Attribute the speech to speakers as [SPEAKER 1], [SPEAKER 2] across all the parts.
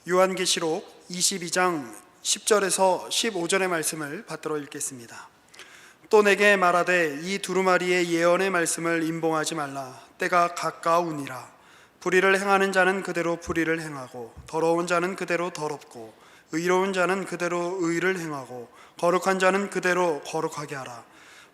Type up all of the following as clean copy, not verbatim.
[SPEAKER 1] 요한계시록 22장 10절에서 15절의 말씀을 받들어 읽겠습니다. 또 내게 말하되 이 두루마리의 예언의 말씀을 임봉하지 말라. 때가 가까우니라. 불의를 행하는 자는 그대로 불의를 행하고, 더러운 자는 그대로 더럽고, 의로운 자는 그대로 의를 행하고, 거룩한 자는 그대로 거룩하게 하라.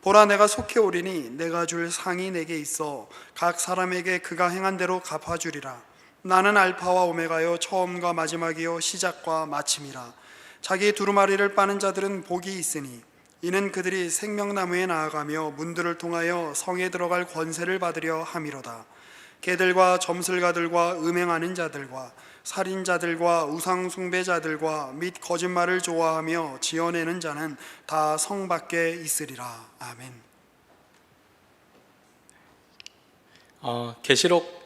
[SPEAKER 1] 보라, 내가 속히 오리니 내가 줄 상이 내게 있어 각 사람에게 그가 행한 대로 갚아주리라. 나는 알파와 오메가요 처음과 마지막이요 시작과 마침이라. 자기 두루마리를 빠는 자들은 복이 있으니 이는 그들이 생명나무에 나아가며 문들을 통하여 성에 들어갈 권세를 받으려 함이로다. 개들과 점술가들과 음행하는 자들과 살인자들과 우상숭배자들과 및 거짓말을 좋아하며 지어내는 자는 다 성 밖에 있으리라. 아멘.
[SPEAKER 2] 계시록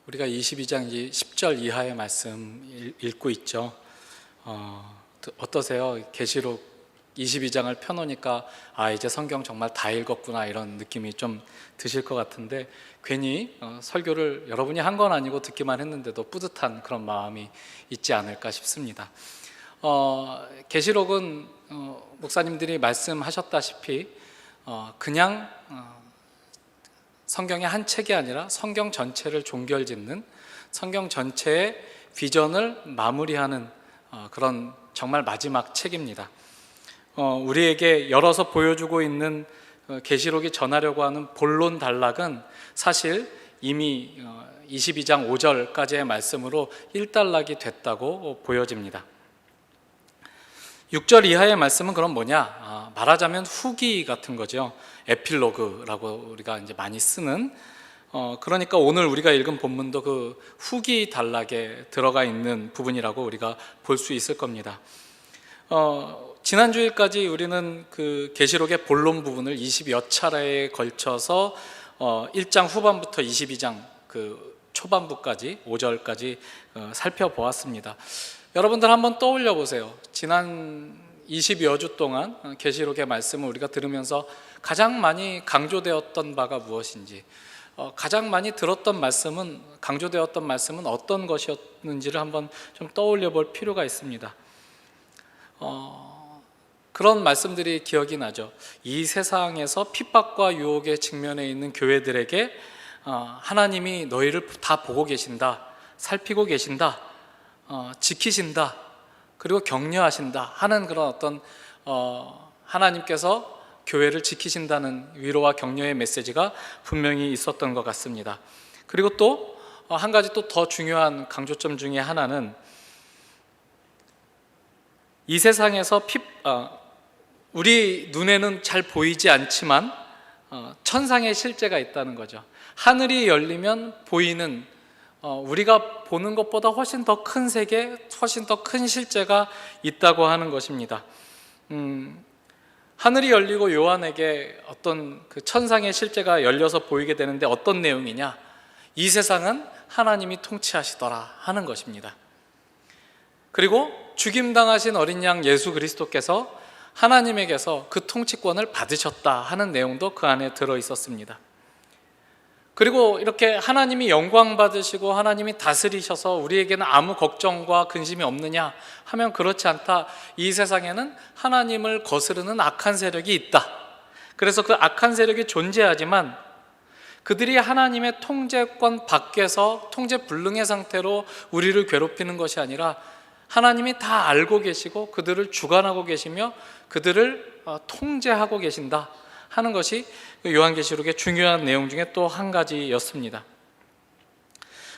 [SPEAKER 2] 우리가 22장 10절 이하의 말씀 읽고 있죠. 어떠세요? 계시록 22장을 펴놓으니까 이제 성경 정말 다 읽었구나 이런 느낌이 좀 드실 것 같은데, 괜히 설교를 여러분이 한 건 아니고 듣기만 했는데도 뿌듯한 그런 마음이 있지 않을까 싶습니다. 계시록은 목사님들이 말씀하셨다시피 그냥 성경의 한 책이 아니라 성경 전체를 종결짓는, 성경 전체의 비전을 마무리하는 그런 정말 마지막 책입니다. 우리에게 열어서 보여주고 있는 계시록이 전하려고 하는 본론 단락은 사실 이미 22장 5절까지의 말씀으로 일단락이 됐다고 보여집니다. 6절 이하의 말씀은 그럼 뭐냐? 말하자면 후기 같은 거죠. 에필로그라고 우리가 이제 많이 쓰는, 그러니까 오늘 우리가 읽은 본문도 그 후기 단락에 들어가 있는 부분이라고 우리가 볼 수 있을 겁니다. 지난주일까지 우리는 그 계시록의 본론 부분을 20여 차례에 걸쳐서 1장 후반부터 22장 그 초반부까지 5절까지 살펴보았습니다. 여러분들 한번 떠올려 보세요. 지난 20여 주 동안 계시록의 말씀을 우리가 들으면서 가장 많이 강조되었던 바가 무엇인지, 가장 많이 들었던 말씀은, 강조되었던 말씀은 어떤 것이었는지를 한번 좀 떠올려 볼 필요가 있습니다. 그런 말씀들이 기억이 나죠. 이 세상에서 핍박과 유혹에 직면해 있는 교회들에게 하나님이 너희를 다 보고 계신다, 살피고 계신다, 지키신다, 그리고 격려하신다 하는 그런 어떤 하나님께서 교회를 지키신다는 위로와 격려의 메시지가 분명히 있었던 것 같습니다. 그리고 또 한 가지 또 더 중요한 강조점 중에 하나는 이 세상에서 우리 눈에는 잘 보이지 않지만 천상의 실제가 있다는 거죠. 하늘이 열리면 보이는, 우리가 보는 것보다 훨씬 더 큰 세계, 훨씬 더 큰 실제가 있다고 하는 것입니다. 하늘이 열리고 요한에게 어떤 그 천상의 실제가 열려서 보이게 되는데 어떤 내용이냐? 이 세상은 하나님이 통치하시더라 하는 것입니다. 그리고 죽임당하신 어린 양 예수 그리스도께서 하나님에게서 그 통치권을 받으셨다 하는 내용도 그 안에 들어 있었습니다. 그리고 이렇게 하나님이 영광 받으시고 하나님이 다스리셔서 우리에게는 아무 걱정과 근심이 없느냐 하면 그렇지 않다. 이 세상에는 하나님을 거스르는 악한 세력이 있다. 그래서 그 악한 세력이 존재하지만 그들이 하나님의 통제권 밖에서 통제불능의 상태로 우리를 괴롭히는 것이 아니라 하나님이 다 알고 계시고 그들을 주관하고 계시며 그들을 통제하고 계신다 하는 것이 요한계시록의 중요한 내용 중에 또 한 가지였습니다.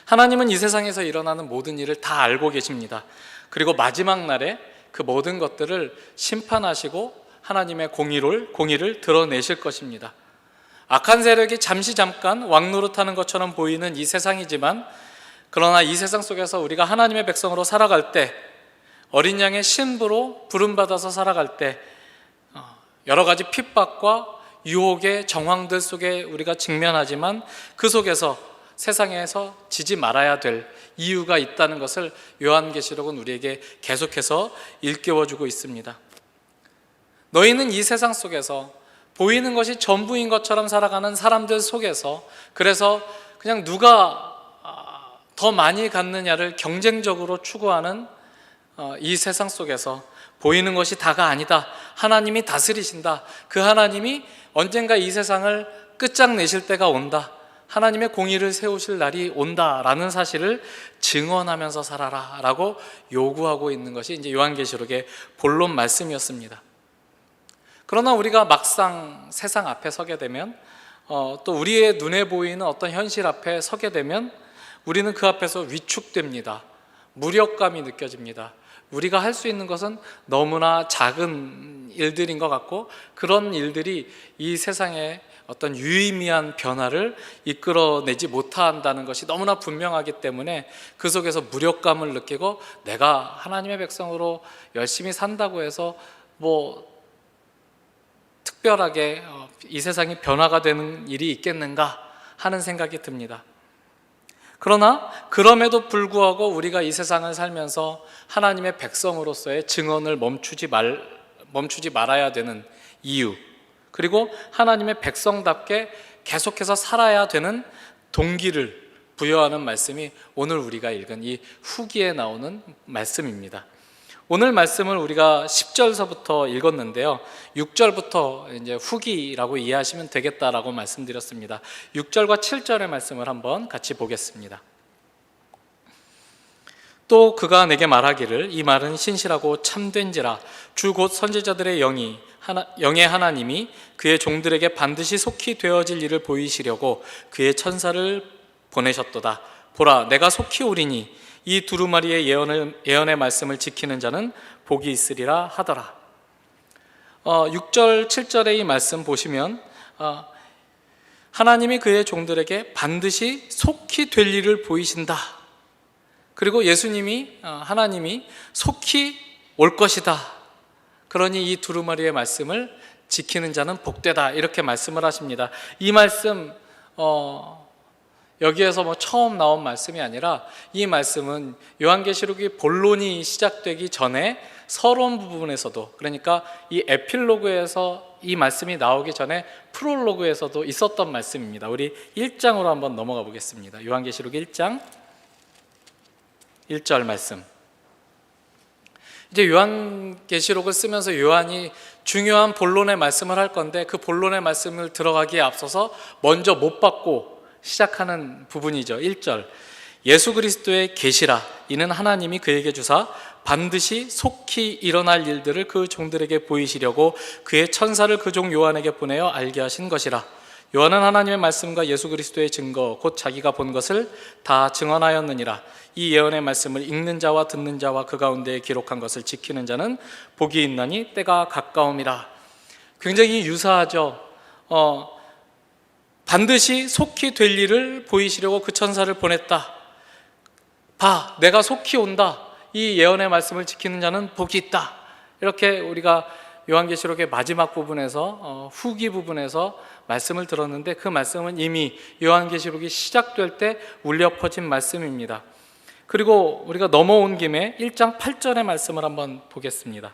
[SPEAKER 2] 하나님은 이 세상에서 일어나는 모든 일을 다 알고 계십니다. 그리고 마지막 날에 그 모든 것들을 심판하시고 하나님의 공의를 드러내실 것입니다. 악한 세력이 잠깐 왕노릇하는 것처럼 보이는 이 세상이지만, 그러나 이 세상 속에서 우리가 하나님의 백성으로 살아갈 때, 어린 양의 신부로 부름받아서 살아갈 때 여러 가지 핍박과 유혹의 정황들 속에 우리가 직면하지만 그 속에서 세상에서 지지 말아야 될 이유가 있다는 것을 요한계시록은 우리에게 계속해서 일깨워주고 있습니다. 너희는 이 세상 속에서 보이는 것이 전부인 것처럼 살아가는 사람들 속에서, 그래서 그냥 누가 더 많이 갖느냐를 경쟁적으로 추구하는 이 세상 속에서 보이는 것이 다가 아니다. 하나님이 다스리신다. 그 하나님이 언젠가 이 세상을 끝장내실 때가 온다. 하나님의 공의를 세우실 날이 온다라는 사실을 증언하면서 살아라 라고 요구하고 있는 것이 이제 요한계시록의 본론 말씀이었습니다. 그러나 우리가 막상 세상 앞에 서게 되면 또 우리의 눈에 보이는 어떤 현실 앞에 서게 되면 우리는 그 앞에서 위축됩니다. 무력감이 느껴집니다. 우리가 할 수 있는 것은 너무나 작은 일들인 것 같고, 그런 일들이 이 세상에 어떤 유의미한 변화를 이끌어내지 못한다는 것이 너무나 분명하기 때문에 그 속에서 무력감을 느끼고, 내가 하나님의 백성으로 열심히 산다고 해서 뭐 특별하게 이 세상이 변화가 되는 일이 있겠는가 하는 생각이 듭니다. 그러나 그럼에도 불구하고 우리가 이 세상을 살면서 하나님의 백성으로서의 증언을 멈추지 말아야 되는 이유, 그리고 하나님의 백성답게 계속해서 살아야 되는 동기를 부여하는 말씀이 오늘 우리가 읽은 이 후기에 나오는 말씀입니다. 오늘 말씀을 우리가 10절서부터 읽었는데요, 6절부터 이제 후기라고 이해하시면 되겠다라고 말씀드렸습니다. 6절과 7절의 말씀을 한번 같이 보겠습니다. 또 그가 내게 말하기를, 이 말은 신실하고 참된지라. 주 곧 선지자들의 영의 하나님이 그의 종들에게 반드시 속히 되어질 일을 보이시려고 그의 천사를 보내셨도다. 보라, 내가 속히 오리니 이 두루마리의 예언의 말씀을 지키는 자는 복이 있으리라 하더라. 6절 7절의 이 말씀 보시면 하나님이 그의 종들에게 반드시 속히 될 일을 보이신다. 그리고 예수님이 하나님이 속히 올 것이다. 그러니 이 두루마리의 말씀을 지키는 자는 복되다, 이렇게 말씀을 하십니다. 이 말씀 여기에서 뭐 처음 나온 말씀이 아니라 이 말씀은 요한계시록이 본론이 시작되기 전에 서론 부분에서도, 그러니까 이 에필로그에서 이 말씀이 나오기 전에 프롤로그에서도 있었던 말씀입니다. 우리 1장으로 한번 넘어가 보겠습니다. 요한계시록 1장 1절 말씀. 이제 요한계시록을 쓰면서 요한이 중요한 본론의 말씀을 할 건데, 그 본론의 말씀을 들어가기에 앞서서 먼저 못 받고 시작하는 부분이죠. 1절. 예수 그리스도의 계시라. 이는 하나님이 그에게 주사 반드시 속히 일어날 일들을 그 종들에게 보이시려고 그의 천사를 그 종 요한에게 보내어 알게 하신 것이라. 요한은 하나님의 말씀과 예수 그리스도의 증거 곧 자기가 본 것을 다 증언하였느니라. 이 예언의 말씀을 읽는 자와 듣는 자와 그 가운데에 기록한 것을 지키는 자는 복이 있나니 때가 가까움이라. 굉장히 유사하죠. 반드시 속히 될 일을 보이시려고 그 천사를 보냈다. 봐, 내가 속히 온다. 이 예언의 말씀을 지키는 자는 복이 있다. 이렇게 우리가 요한계시록의 마지막 부분에서 후기 부분에서 말씀을 들었는데, 그 말씀은 이미 요한계시록이 시작될 때 울려 퍼진 말씀입니다. 그리고 우리가 넘어온 김에 1장 8절의 말씀을 한번 보겠습니다.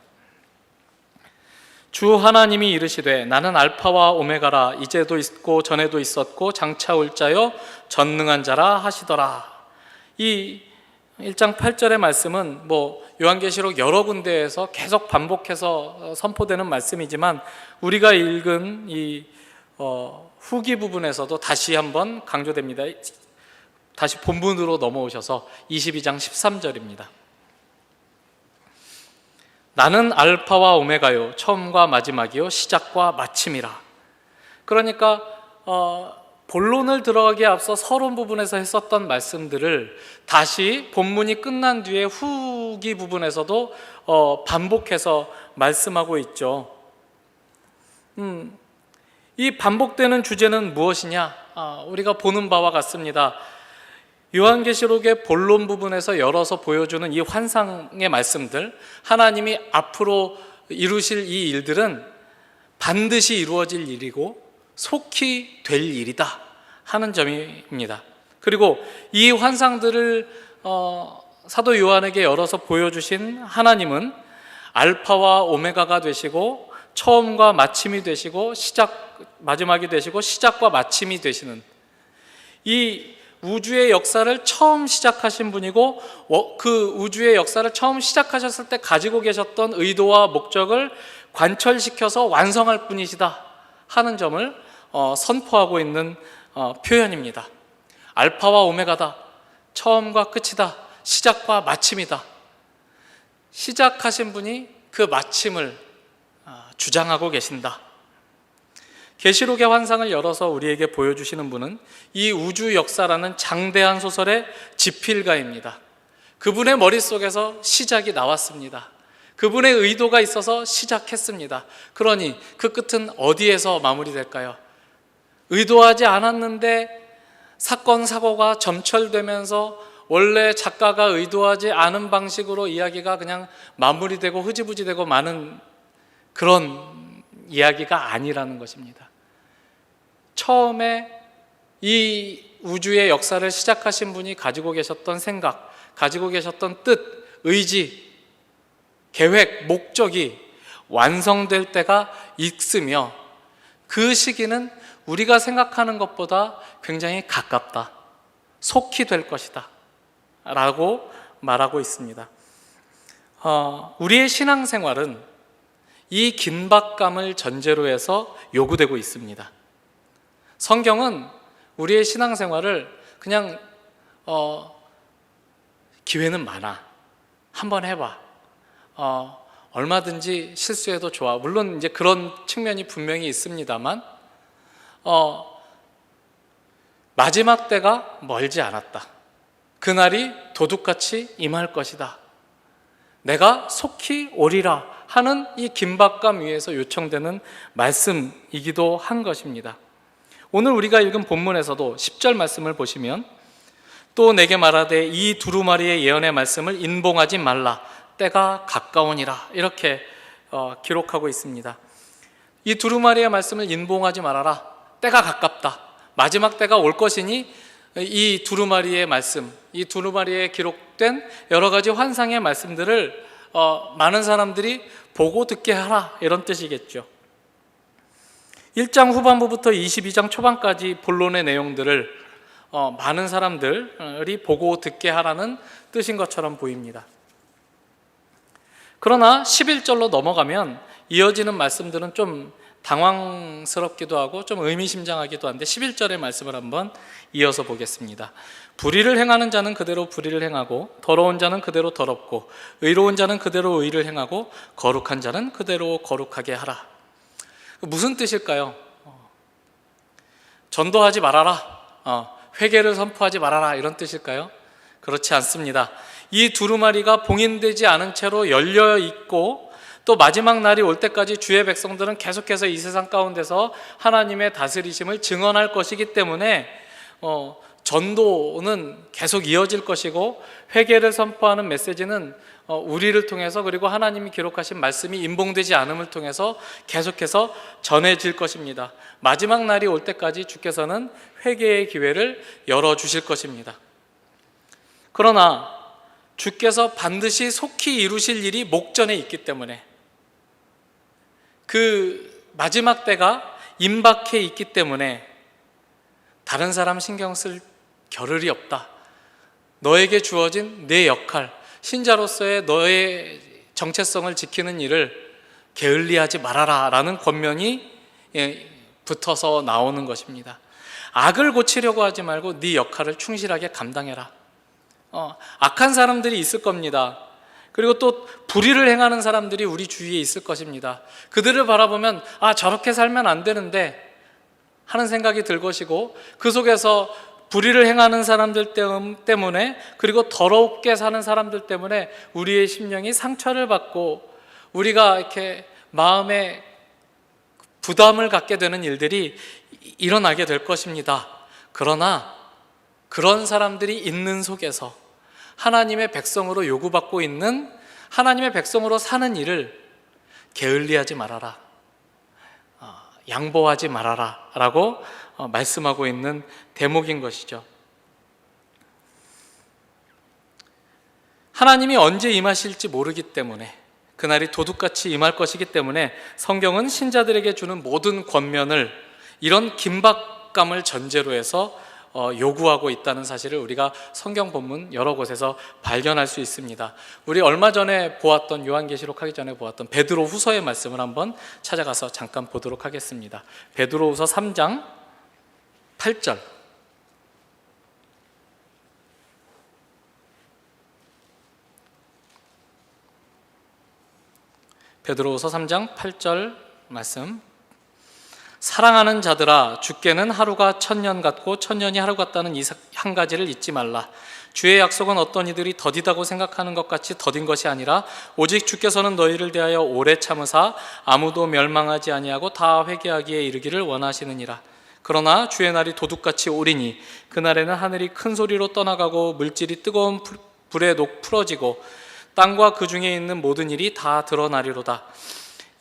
[SPEAKER 2] 주 하나님이 이르시되 나는 알파와 오메가라. 이제도 있고 전에도 있었고 장차 올 자요 전능한 자라 하시더라. 이 1장 8절의 말씀은 뭐 요한계시록 여러 군데에서 계속 반복해서 선포되는 말씀이지만, 우리가 읽은 이 후기 부분에서도 다시 한번 강조됩니다. 다시 본문으로 넘어오셔서 22장 13절입니다. 나는 알파와 오메가요, 처음과 마지막이요 시작과 마침이라. 그러니까 본론을 들어가기에 앞서 서론 부분에서 했었던 말씀들을 다시 본문이 끝난 뒤에 후기 부분에서도 반복해서 말씀하고 있죠. 이 반복되는 주제는 무엇이냐? 우리가 보는 바와 같습니다. 요한계시록의 본론 부분에서 열어서 보여주는 이 환상의 말씀들, 하나님이 앞으로 이루실 이 일들은 반드시 이루어질 일이고 속히 될 일이다 하는 점입니다. 그리고 이 환상들을 사도 요한에게 열어서 보여주신 하나님은 알파와 오메가가 되시고 처음과 마침이 되시고 마지막이 되시고 시작과 마침이 되시는, 이 우주의 역사를 처음 시작하신 분이고 그 우주의 역사를 처음 시작하셨을 때 가지고 계셨던 의도와 목적을 관철시켜서 완성할 분이시다 하는 점을 선포하고 있는 표현입니다. 알파와 오메가다, 처음과 끝이다, 시작과 마침이다. 시작하신 분이 그 마침을 주장하고 계신다. 계시록의 환상을 열어서 우리에게 보여주시는 분은 이 우주 역사라는 장대한 소설의 지필가입니다. 그분의 머릿속에서 시작이 나왔습니다. 그분의 의도가 있어서 시작했습니다. 그러니 그 끝은 어디에서 마무리될까요? 의도하지 않았는데 사건 사고가 점철되면서 원래 작가가 의도하지 않은 방식으로 이야기가 그냥 마무리되고 흐지부지되고 마는 그런 이야기가 아니라는 것입니다. 처음에 이 우주의 역사를 시작하신 분이 가지고 계셨던 생각, 가지고 계셨던 뜻, 의지, 계획, 목적이 완성될 때가 있으며 그 시기는 우리가 생각하는 것보다 굉장히 가깝다, 속히 될 것이다 라고 말하고 있습니다. 우리의 신앙생활은 이 긴박감을 전제로 해서 요구되고 있습니다. 성경은 우리의 신앙생활을 그냥 기회는 많아, 한번 해봐, 얼마든지 실수해도 좋아, 물론 이제 그런 측면이 분명히 있습니다만 마지막 때가 멀지 않았다, 그날이 도둑같이 임할 것이다, 내가 속히 오리라 하는 이 긴박감 위에서 요청되는 말씀이기도 한 것입니다. 오늘 우리가 읽은 본문에서도 10절 말씀을 보시면 또 내게 말하되 이 두루마리의 예언의 말씀을 인봉하지 말라, 때가 가까우니라, 이렇게 기록하고 있습니다. 이 두루마리의 말씀을 인봉하지 말아라, 때가 가깝다, 마지막 때가 올 것이니 이 두루마리의 말씀, 이 두루마리에 기록된 여러 가지 환상의 말씀들을 많은 사람들이 보고 듣게 하라, 이런 뜻이겠죠. 1장 후반부부터 22장 초반까지 본론의 내용들을 많은 사람들이 보고 듣게 하라는 뜻인 것처럼 보입니다. 그러나 11절로 넘어가면 이어지는 말씀들은 좀 당황스럽기도 하고 좀 의미심장하기도 한데 11절의 말씀을 한번 이어서 보겠습니다. 불의를 행하는 자는 그대로 불의를 행하고 더러운 자는 그대로 더럽고 의로운 자는 그대로 의를 행하고 거룩한 자는 그대로 거룩하게 하라. 무슨 뜻일까요? 전도하지 말아라, 회개를 선포하지 말아라, 이런 뜻일까요? 그렇지 않습니다. 이 두루마리가 봉인되지 않은 채로 열려 있고 또 마지막 날이 올 때까지 주의 백성들은 계속해서 이 세상 가운데서 하나님의 다스리심을 증언할 것이기 때문에 전도는 계속 이어질 것이고 회개를 선포하는 메시지는 우리를 통해서 그리고 하나님이 기록하신 말씀이 인봉되지 않음을 통해서 계속해서 전해질 것입니다. 마지막 날이 올 때까지 주께서는 회개의 기회를 열어주실 것입니다. 그러나 주께서 반드시 속히 이루실 일이 목전에 있기 때문에 그 마지막 때가 임박해 있기 때문에 다른 사람 신경 쓸 겨를이 없다. 너에게 주어진 내 역할, 신자로서의 너의 정체성을 지키는 일을 게을리하지 말아라 라는 권면이 붙어서 나오는 것입니다. 악을 고치려고 하지 말고 네 역할을 충실하게 감당해라. 악한 사람들이 있을 겁니다. 그리고 또 불의를 행하는 사람들이 우리 주위에 있을 것입니다. 그들을 바라보면 저렇게 살면 안 되는데 하는 생각이 들 것이고 그 속에서 불의를 행하는 사람들 때문에 그리고 더럽게 사는 사람들 때문에 우리의 심령이 상처를 받고 우리가 이렇게 마음에 부담을 갖게 되는 일들이 일어나게 될 것입니다. 그러나 그런 사람들이 있는 속에서 하나님의 백성으로 요구받고 있는 하나님의 백성으로 사는 일을 게을리하지 말아라, 양보하지 말아라 라고 말씀하고 있는 대목인 것이죠. 하나님이 언제 임하실지 모르기 때문에 그날이 도둑같이 임할 것이기 때문에 성경은 신자들에게 주는 모든 권면을 이런 긴박감을 전제로 해서 요구하고 있다는 사실을 우리가 성경 본문 여러 곳에서 발견할 수 있습니다. 우리 얼마 전에 보았던, 요한계시록 하기 전에 보았던 베드로 후서의 말씀을 한번 찾아가서 잠깐 보도록 하겠습니다. 베드로 후서 3장 8절. 베드로후서 3장 8절 말씀. 사랑하는 자들아, 주께는 하루가 천년 같고 천년이 하루 같다는 이 한 가지를 잊지 말라. 주의 약속은 어떤 이들이 더디다고 생각하는 것 같이 더딘 것이 아니라 오직 주께서는 너희를 대하여 오래 참으사 아무도 멸망하지 아니하고 다 회개하기에 이르기를 원하시느니라. 그러나 주의 날이 도둑같이 오리니 그날에는 하늘이 큰 소리로 떠나가고 물질이 뜨거운 불에 풀어지고 땅과 그 중에 있는 모든 일이 다 드러나리로다.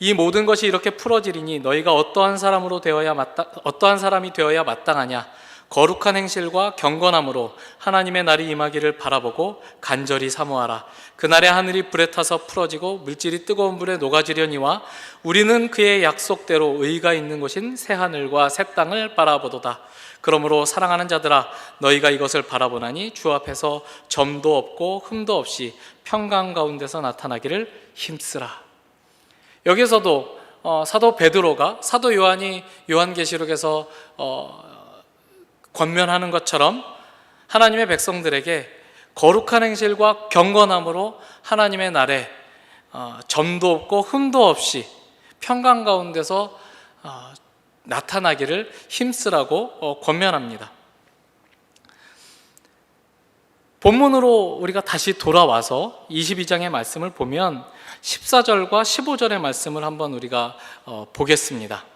[SPEAKER 2] 이 모든 것이 이렇게 풀어지리니 너희가 어떠한 사람이 되어야 마땅하냐? 거룩한 행실과 경건함으로 하나님의 날이 임하기를 바라보고 간절히 사모하라. 그날에 하늘이 불에 타서 풀어지고 물질이 뜨거운 불에 녹아지려니와 우리는 그의 약속대로 의가 있는 곳인 새 하늘과 새 땅을 바라보도다. 그러므로 사랑하는 자들아, 너희가 이것을 바라보나니 주 앞에서 점도 없고 흠도 없이 평강 가운데서 나타나기를 힘쓰라. 여기서도 사도 베드로가 사도 요한이 요한계시록에서 권면하는 것처럼 하나님의 백성들에게 거룩한 행실과 경건함으로 하나님의 날에 점도 없고 흠도 없이 평강 가운데서 나타나기를 힘쓰라고 권면합니다. 본문으로 우리가 다시 돌아와서 22장의 말씀을 보면 14절과 15절의 말씀을 한번 우리가 보겠습니다.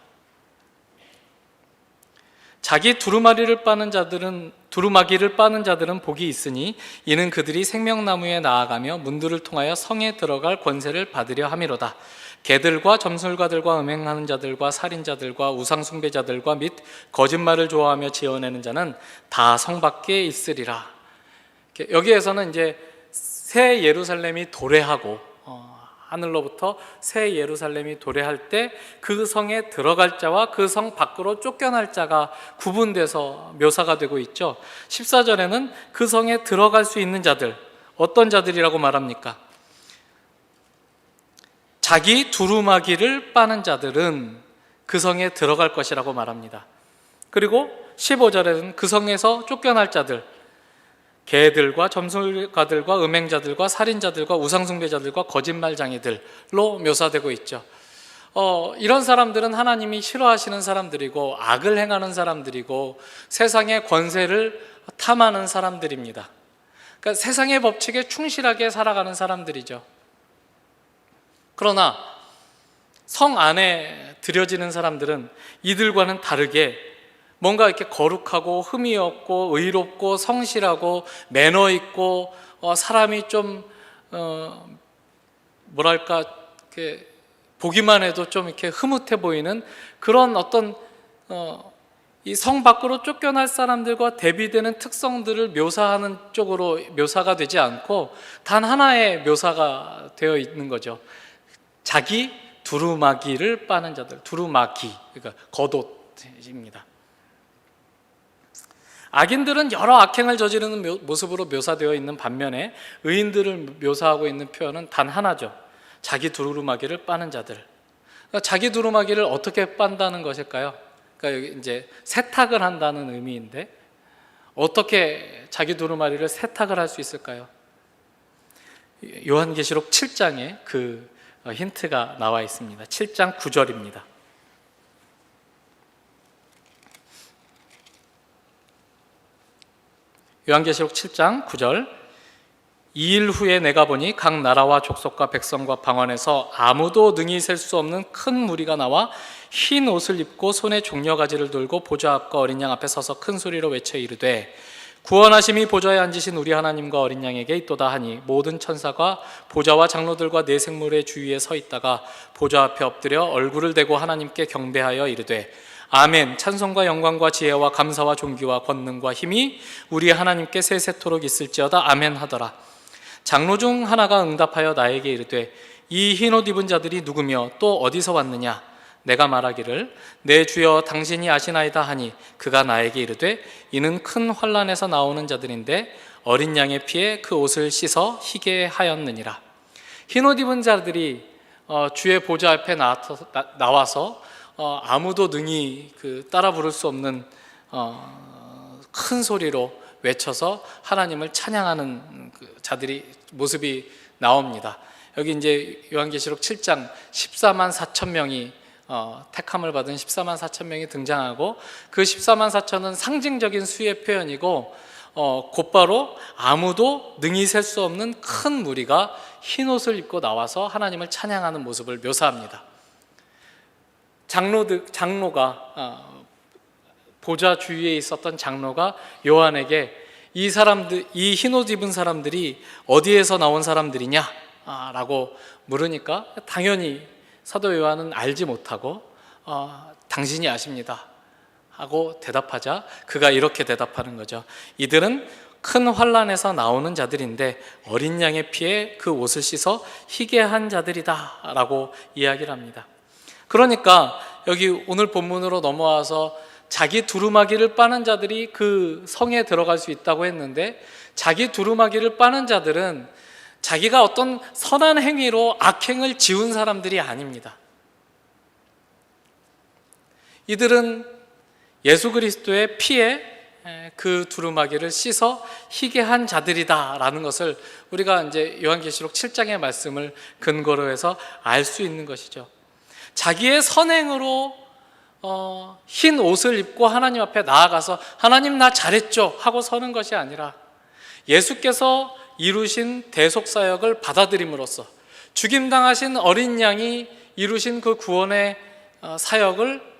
[SPEAKER 2] 자기 두루마기를 빠는 자들은 복이 있으니 이는 그들이 생명나무에 나아가며 문들을 통하여 성에 들어갈 권세를 받으려 함이로다. 개들과 점술가들과 음행하는 자들과 살인자들과 우상숭배자들과 및 거짓말을 좋아하며 지어내는 자는 다 성 밖에 있으리라. 여기에서는 이제 새 예루살렘이 도래하고 하늘로부터 새 예루살렘이 도래할 때 그 성에 들어갈 자와 그 성 밖으로 쫓겨날 자가 구분돼서 묘사가 되고 있죠. 14절에는 그 성에 들어갈 수 있는 자들, 어떤 자들이라고 말합니까? 자기 두루마기를 빠는 자들은 그 성에 들어갈 것이라고 말합니다. 그리고 15절에는 그 성에서 쫓겨날 자들, 개들과 점술가들과 음행자들과 살인자들과 우상숭배자들과 거짓말장이들로 묘사되고 있죠. 이런 사람들은 하나님이 싫어하시는 사람들이고 악을 행하는 사람들이고 세상의 권세를 탐하는 사람들입니다. 그러니까 세상의 법칙에 충실하게 살아가는 사람들이죠. 그러나 성 안에 들여지는 사람들은 이들과는 다르게 뭔가 이렇게 거룩하고 흠이 없고 의롭고 성실하고 매너 있고 사람이 좀 뭐랄까 이렇게 보기만 해도 좀 이렇게 흐뭇해 보이는 그런 어떤 이 성 밖으로 쫓겨날 사람들과 대비되는 특성들을 묘사하는 쪽으로 묘사가 되지 않고 단 하나의 묘사가 되어 있는 거죠. 자기 두루마기를 빠는 자들, 두루마기, 그러니까 겉옷입니다. 악인들은 여러 악행을 저지르는 모습으로 묘사되어 있는 반면에 의인들을 묘사하고 있는 표현은 단 하나죠. 자기 두루마기를 빠는 자들. 그러니까 자기 두루마기를 어떻게 빤다는 것일까요? 그러니까 여기 이제 세탁을 한다는 의미인데 어떻게 자기 두루마기를 세탁을 할 수 있을까요? 요한계시록 7장에 그 힌트가 나와 있습니다. 7장 9절입니다. 요한계시록 7장 9절. 2일 후에 내가 보니 각 나라와 족속과 백성과 방언에서 아무도 능히 셀 수 없는 큰 무리가 나와 흰 옷을 입고 손에 종려가지를 들고 보좌 앞과 어린 양 앞에 서서 큰 소리로 외쳐 이르되 구원하심이 보좌에 앉으신 우리 하나님과 어린 양에게 있도다 하니 모든 천사가 보좌와 장로들과 네 생물의 주위에 서 있다가 보좌 앞에 엎드려 얼굴을 대고 하나님께 경배하여 이르되 아멘. 찬송과 영광과 지혜와 감사와 존귀와 권능과 힘이 우리 하나님께 세세토록 있을지어다. 아멘 하더라. 장로 중 하나가 응답하여 나에게 이르되 이 흰옷 입은 자들이 누구며 또 어디서 왔느냐? 내가 말하기를 내 주여 당신이 아시나이다 하니 그가 나에게 이르되 이는 큰 환난에서 나오는 자들인데 어린 양의 피에 그 옷을 씻어 희게 하였느니라. 흰옷 입은 자들이 주의 보좌 앞에 나와서 아무도 능히 따라 부를 수 없는 큰 소리로 외쳐서 하나님을 찬양하는 자들이 모습이 나옵니다. 여기 이제 요한계시록 7장 14만 4천 명이 택함을 받은 14만 4천 명이 등장하고 그 14만 4천은 상징적인 수의 표현이고 곧바로 아무도 능히 셀 수 없는 큰 무리가 흰 옷을 입고 나와서 하나님을 찬양하는 모습을 묘사합니다. 장로가 보좌 주위에 있었던 장로가 요한에게 이 흰 옷 입은 사람들이 어디에서 나온 사람들이냐? 라고 물으니까 당연히 사도 요한은 알지 못하고 당신이 아십니다 하고 대답하자 그가 이렇게 대답하는 거죠. 이들은 큰 환난에서 나오는 자들인데 어린 양의 피에 그 옷을 씻어 희게 한 자들이다 라고 이야기를 합니다. 그러니까 여기 오늘 본문으로 넘어와서 자기 두루마기를 빠는 자들이 그 성에 들어갈 수 있다고 했는데 자기 두루마기를 빠는 자들은 자기가 어떤 선한 행위로 악행을 지은 사람들이 아닙니다. 이들은 예수 그리스도의 피에 그 두루마기를 씻어 희게 한 자들이다라는 것을 우리가 이제 요한계시록 7장의 말씀을 근거로 해서 알 수 있는 것이죠. 자기의 선행으로 흰 옷을 입고 하나님 앞에 나아가서 하나님 나 잘했죠 하고 서는 것이 아니라 예수께서 이루신 대속사역을 받아들임으로써 죽임당하신 어린 양이 이루신 그 구원의 사역을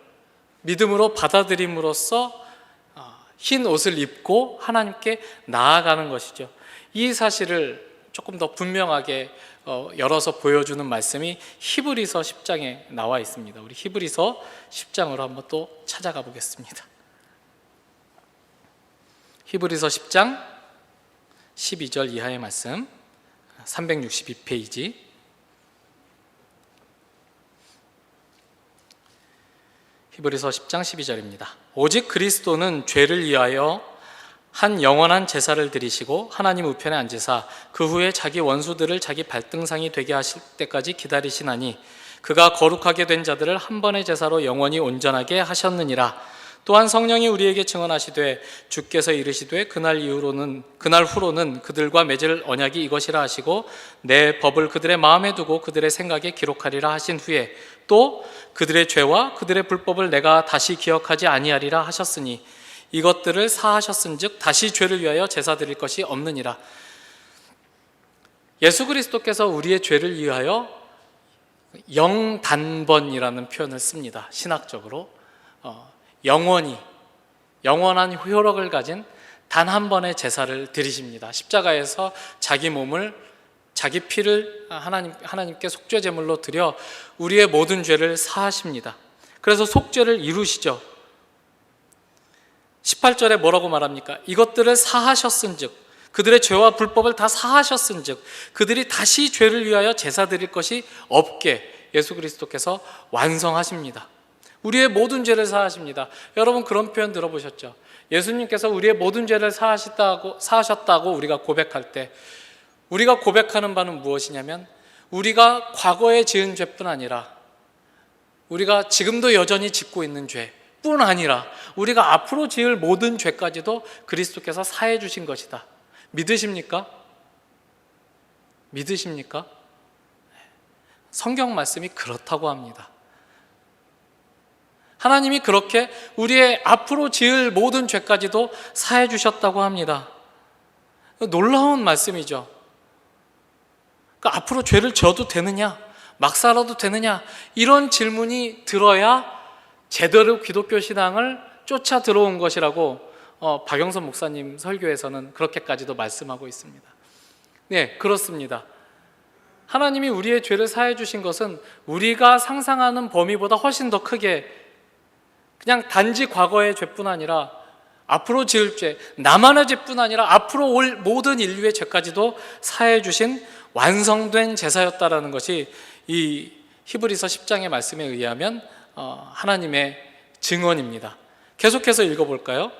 [SPEAKER 2] 믿음으로 받아들임으로써 흰 옷을 입고 하나님께 나아가는 것이죠. 이 사실을 조금 더 분명하게 열어서 보여주는 말씀이 히브리서 10장에 나와 있습니다. 우리 히브리서 10장으로 한번 또 찾아가 보겠습니다. 히브리서 10장 12절 이하의 말씀 362페이지 히브리서 10장 12절입니다. 오직 그리스도는 죄를 위하여 한 영원한 제사를 드리시고 하나님 우편에 앉으사 그 후에 자기 원수들을 자기 발등상이 되게 하실 때까지 기다리시나니 그가 거룩하게 된 자들을 한 번의 제사로 영원히 온전하게 하셨느니라. 또한 성령이 우리에게 증언하시되 주께서 이르시되 그날 후로는 그들과 맺을 언약이 이것이라 하시고 내 법을 그들의 마음에 두고 그들의 생각에 기록하리라 하신 후에 또 그들의 죄와 그들의 불법을 내가 다시 기억하지 아니하리라 하셨으니 이것들을 사하셨은즉 다시 죄를 위하여 제사 드릴 것이 없느니라. 예수 그리스도께서 우리의 죄를 위하여 영단번이라는 표현을 씁니다. 신학적으로 영원한 효력을 가진 단 한 번의 제사를 드리십니다. 십자가에서 자기 몸을 자기 피를 하나님께 속죄 제물로 드려 우리의 모든 죄를 사하십니다. 그래서 속죄를 이루시죠. 18절에 뭐라고 말합니까? 이것들을 사하셨은즉 그들의 죄와 불법을 다 사하셨은즉 그들이 다시 죄를 위하여 제사 드릴 것이 없게 예수 그리스도께서 완성하십니다. 우리의 모든 죄를 사하십니다. 여러분 그런 표현 들어보셨죠? 예수님께서 우리의 모든 죄를 사하셨다고 우리가 고백할 때 우리가 고백하는 바는 무엇이냐면 우리가 과거에 지은 죄뿐 아니라 우리가 지금도 여전히 짓고 있는 죄뿐 아니라 우리가 앞으로 지을 모든 죄까지도 그리스도께서 사해 주신 것이다. 믿으십니까? 믿으십니까? 성경 말씀이 그렇다고 합니다. 하나님이 그렇게 우리의 앞으로 지을 모든 죄까지도 사해 주셨다고 합니다. 놀라운 말씀이죠. 그러니까 앞으로 죄를 져도 되느냐? 막 살아도 되느냐? 이런 질문이 들어야 제대로 기독교 신앙을 쫓아 들어온 것이라고 박영선 목사님 설교에서는 그렇게까지도 말씀하고 있습니다. 네, 그렇습니다. 하나님이 우리의 죄를 사해 주신 것은 우리가 상상하는 범위보다 훨씬 더 크게 그냥 단지 과거의 죄뿐 아니라 앞으로 지을 죄, 나만의 죄뿐 아니라 앞으로 올 모든 인류의 죄까지도 사해 주신 완성된 제사였다라는 것이 이 히브리서 10장의 말씀에 의하면 하나님의 증언입니다. 계속해서 읽어볼까요?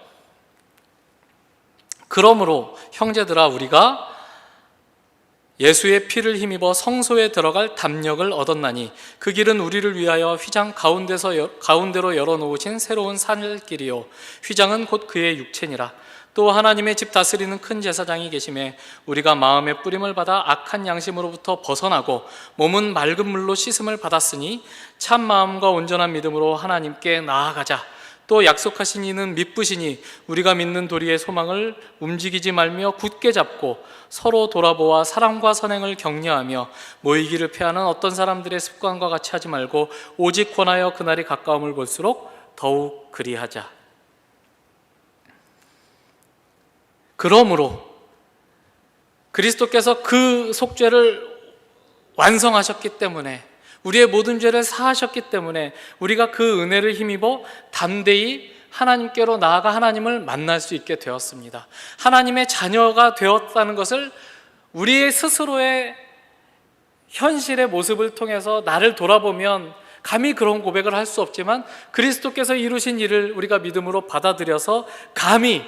[SPEAKER 2] 그러므로 형제들아, 우리가 예수의 피를 힘입어 성소에 들어갈 담력을 얻었나니 그 길은 우리를 위하여 휘장 가운데로 열어놓으신 새로운 산길이요 휘장은 곧 그의 육체니라. 또 하나님의 집 다스리는 큰 제사장이 계심에 우리가 마음의 뿌림을 받아 악한 양심으로부터 벗어나고 몸은 맑은 물로 씻음을 받았으니 참 마음과 온전한 믿음으로 하나님께 나아가자. 또 약속하신 이는 미쁘시니 우리가 믿는 도리의 소망을 움직이지 말며 굳게 잡고 서로 돌아보아 사랑과 선행을 격려하며 모이기를 피하는 어떤 사람들의 습관과 같이 하지 말고 오직 권하여 그날이 가까움을 볼수록 더욱 그리하자. 그러므로 그리스도께서 그 속죄를 완성하셨기 때문에, 우리의 모든 죄를 사하셨기 때문에 우리가 그 은혜를 힘입어 담대히 하나님께로 나아가 하나님을 만날 수 있게 되었습니다. 하나님의 자녀가 되었다는 것을 우리의 스스로의 현실의 모습을 통해서 나를 돌아보면 감히 그런 고백을 할 수 없지만, 그리스도께서 이루신 일을 우리가 믿음으로 받아들여서 감히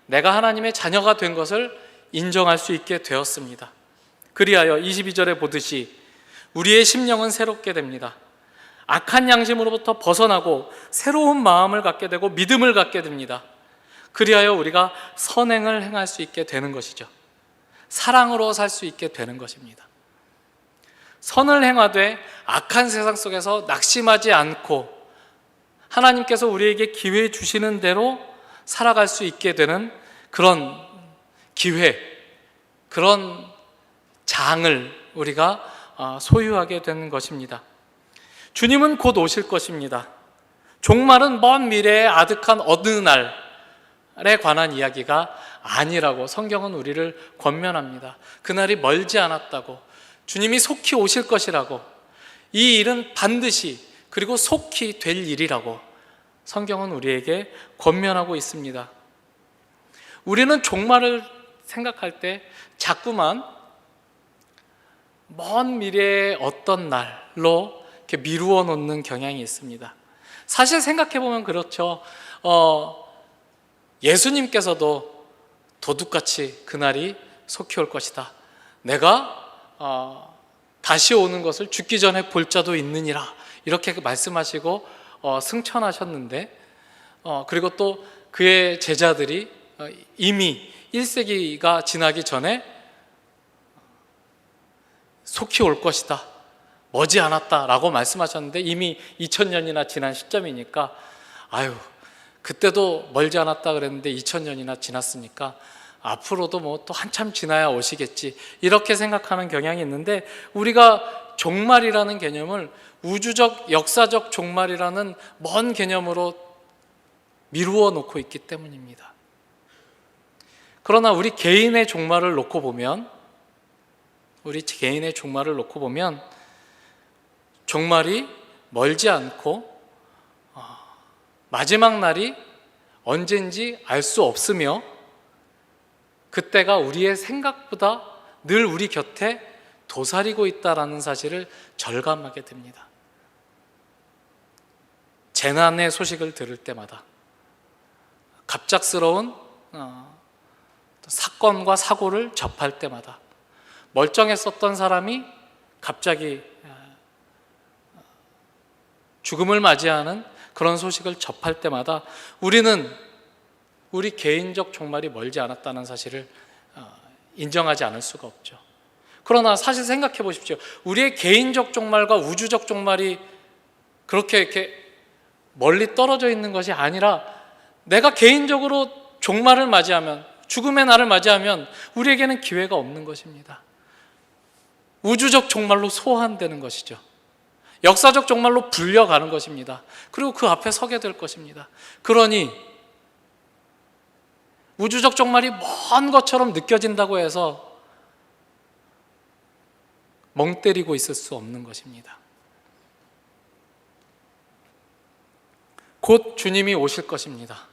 [SPEAKER 2] 내가 하나님의 자녀가 된 것을 인정할 수 있게 되었습니다. 그리하여 22절에 보듯이 우리의 심령은 새롭게 됩니다. 악한 양심으로부터 벗어나고 새로운 마음을 갖게 되고 믿음을 갖게 됩니다. 그리하여 우리가 선행을 행할 수 있게 되는 것이죠. 사랑으로 살 수 있게 되는 것입니다. 선을 행하되 악한 세상 속에서 낙심하지 않고 하나님께서 우리에게 기회 주시는 대로 살아갈 수 있게 되는 그런 기회, 그런 장을 우리가 소유하게 되는 것입니다. 주님은 곧 오실 것입니다. 종말은 먼 미래의 아득한 어느 날에 관한 이야기가 아니라고 성경은 우리를 권면합니다. 그날이 멀지 않았다고, 주님이 속히 오실 것이라고, 이 일은 반드시 그리고 속히 될 일이라고 성경은 우리에게 권면하고 있습니다. 우리는 종말을 생각할 때 자꾸만 먼 미래의 어떤 날로 이렇게 미루어 놓는 경향이 있습니다. 사실 생각해 보면 그렇죠. 예수님께서도 도둑같이 그날이 속히 올 것이다. 내가 다시 오는 것을 죽기 전에 볼 자도 있느니라, 이렇게 말씀하시고 승천하셨는데, 그리고 또 그의 제자들이 이미 1세기가 지나기 전에 속히 올 것이다, 머지않았다 라고 말씀하셨는데 이미 2000년이나 지난 시점이니까 아유, 그때도 멀지 않았다 그랬는데 2000년이나 지났으니까 앞으로도 뭐 또 한참 지나야 오시겠지, 이렇게 생각하는 경향이 있는데, 우리가 종말이라는 개념을 우주적 역사적 종말이라는 먼 개념으로 미루어 놓고 있기 때문입니다. 그러나 우리 개인의 종말을 놓고 보면 종말이 멀지 않고 마지막 날이 언젠지 알 수 없으며, 그때가 우리의 생각보다 늘 우리 곁에 도사리고 있다는 사실을 절감하게 됩니다. 재난의 소식을 들을 때마다, 갑작스러운 사건과 사고를 접할 때마다, 멀쩡했었던 사람이 갑자기 죽음을 맞이하는 그런 소식을 접할 때마다 우리는 우리 개인적 종말이 멀지 않았다는 사실을 인정하지 않을 수가 없죠. 그러나 사실 생각해 보십시오. 우리의 개인적 종말과 우주적 종말이 그렇게 이렇게 멀리 떨어져 있는 것이 아니라, 내가 개인적으로 종말을 맞이하면, 죽음의 날을 맞이하면 우리에게는 기회가 없는 것입니다. 우주적 종말로 소환되는 것이죠. 역사적 종말로 불려가는 것입니다. 그리고 그 앞에 서게 될 것입니다. 그러니 우주적 종말이 먼 것처럼 느껴진다고 해서 멍 때리고 있을 수 없는 것입니다. 곧 주님이 오실 것입니다.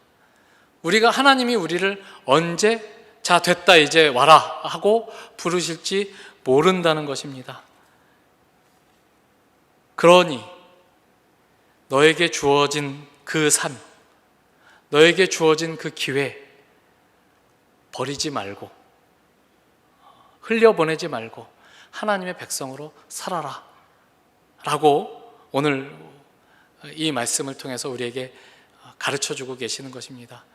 [SPEAKER 2] 하나님이 우리를 언제 자 됐다 이제 와라 하고 부르실지 모른다는 것입니다. 그러니 너에게 주어진 그 삶, 너에게 주어진 그 기회 버리지 말고, 흘려보내지 말고 하나님의 백성으로 살아라 라고 오늘 이 말씀을 통해서 우리에게 가르쳐주고 계시는 것입니다.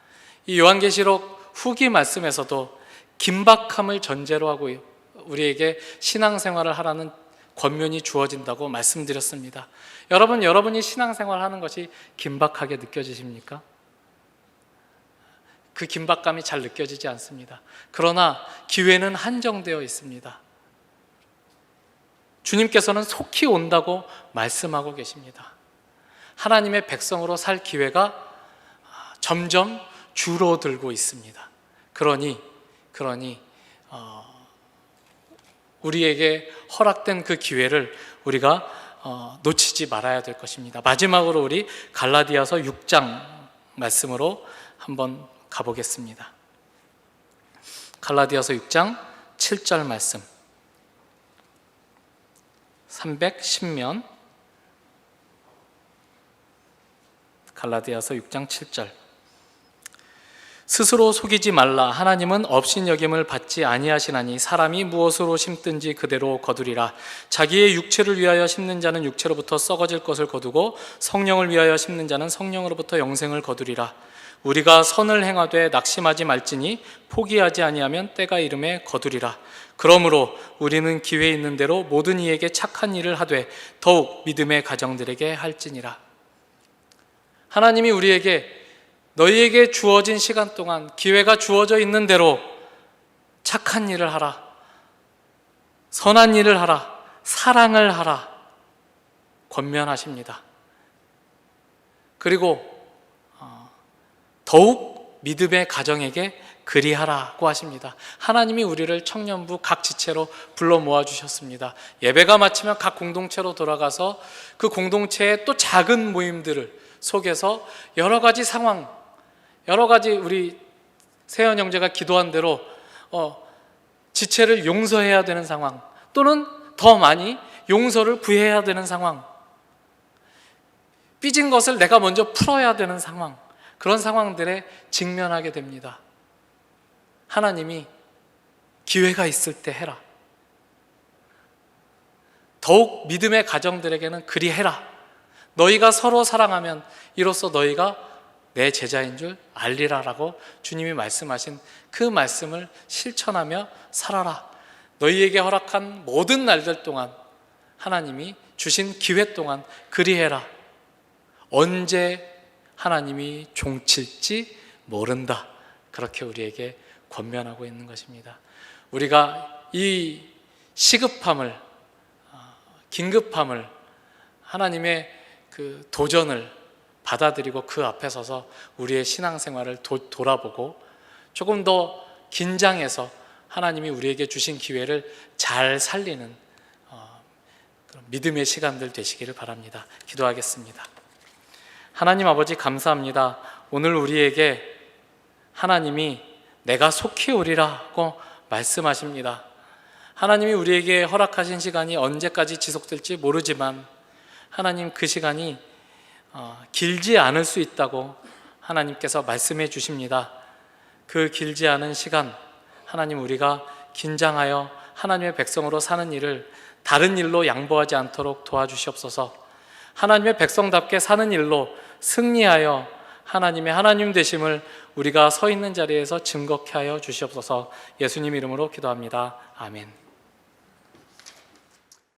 [SPEAKER 2] 이 요한계시록 후기 말씀에서도 긴박함을 전제로 하고 우리에게 신앙생활을 하라는 권면이 주어진다고 말씀드렸습니다. 여러분이 신앙생활을 하는 것이 긴박하게 느껴지십니까? 그 긴박감이 잘 느껴지지 않습니다. 그러나 기회는 한정되어 있습니다. 주님께서는 속히 온다고 말씀하고 계십니다. 하나님의 백성으로 살 기회가 점점 줄어들고 있습니다. 그러니 우리에게 허락된 그 기회를 우리가 놓치지 말아야 될 것입니다. 마지막으로 우리 갈라디아서 6장 말씀으로 한번 가보겠습니다. 갈라디아서 6장 7절 말씀, 310면 갈라디아서 6장 7절. 스스로 속이지 말라. 하나님은 업신여김을 받지 아니하시나니 사람이 무엇으로 심든지 그대로 거두리라. 자기의 육체를 위하여 심는 자는 육체로부터 썩어질 것을 거두고 성령을 위하여 심는 자는 성령으로부터 영생을 거두리라. 우리가 선을 행하되 낙심하지 말지니 포기하지 아니하면 때가 이름에 거두리라. 그러므로 우리는 기회 있는 대로 모든 이에게 착한 일을 하되 더욱 믿음의 가정들에게 할지니라. 하나님이 우리에게 너희에게 주어진 시간 동안 기회가 주어져 있는 대로 착한 일을 하라, 선한 일을 하라, 사랑을 하라 권면하십니다. 그리고 더욱 믿음의 가정에게 그리하라고 하십니다. 하나님이 우리를 청년부 각 지체로 불러 모아주셨습니다. 예배가 마치면 각 공동체로 돌아가서 그 공동체의 또 작은 모임들을 속에서 여러 가지 상황, 여러 가지 우리 세연 형제가 기도한 대로 지체를 용서해야 되는 상황, 또는 더 많이 용서를 구해야 되는 상황, 삐진 것을 내가 먼저 풀어야 되는 상황, 그런 상황들에 직면하게 됩니다. 하나님이 기회가 있을 때 해라, 더욱 믿음의 가정들에게는 그리해라, 너희가 서로 사랑하면 이로써 너희가 내 제자인 줄 알리라라고 주님이 말씀하신 그 말씀을 실천하며 살아라. 너희에게 허락한 모든 날들 동안, 하나님이 주신 기회 동안 그리해라. 언제 하나님이 종칠지 모른다. 그렇게 우리에게 권면하고 있는 것입니다. 우리가 이 시급함을, 긴급함을, 하나님의 그 도전을 받아들이고 그 앞에 서서 우리의 신앙생활을 돌아보고 조금 더 긴장해서 하나님이 우리에게 주신 기회를 잘 살리는 그런 믿음의 시간들 되시기를 바랍니다. 기도하겠습니다. 하나님 아버지, 감사합니다. 오늘 우리에게 하나님이 내가 속히 오리라고 말씀하십니다. 하나님이 우리에게 허락하신 시간이 언제까지 지속될지 모르지만 하나님, 그 시간이 길지 않을 수 있다고 하나님께서 말씀해 주십니다. 그 길지 않은 시간, 하나님, 우리가 긴장하여 하나님의 백성으로 사는 일을 다른 일로 양보하지 않도록 도와주시옵소서. 하나님의 백성답게 사는 일로 승리하여 하나님의 하나님 되심을 우리가 서 있는 자리에서 증거케 하여 주시옵소서. 예수님 이름으로 기도합니다. 아멘.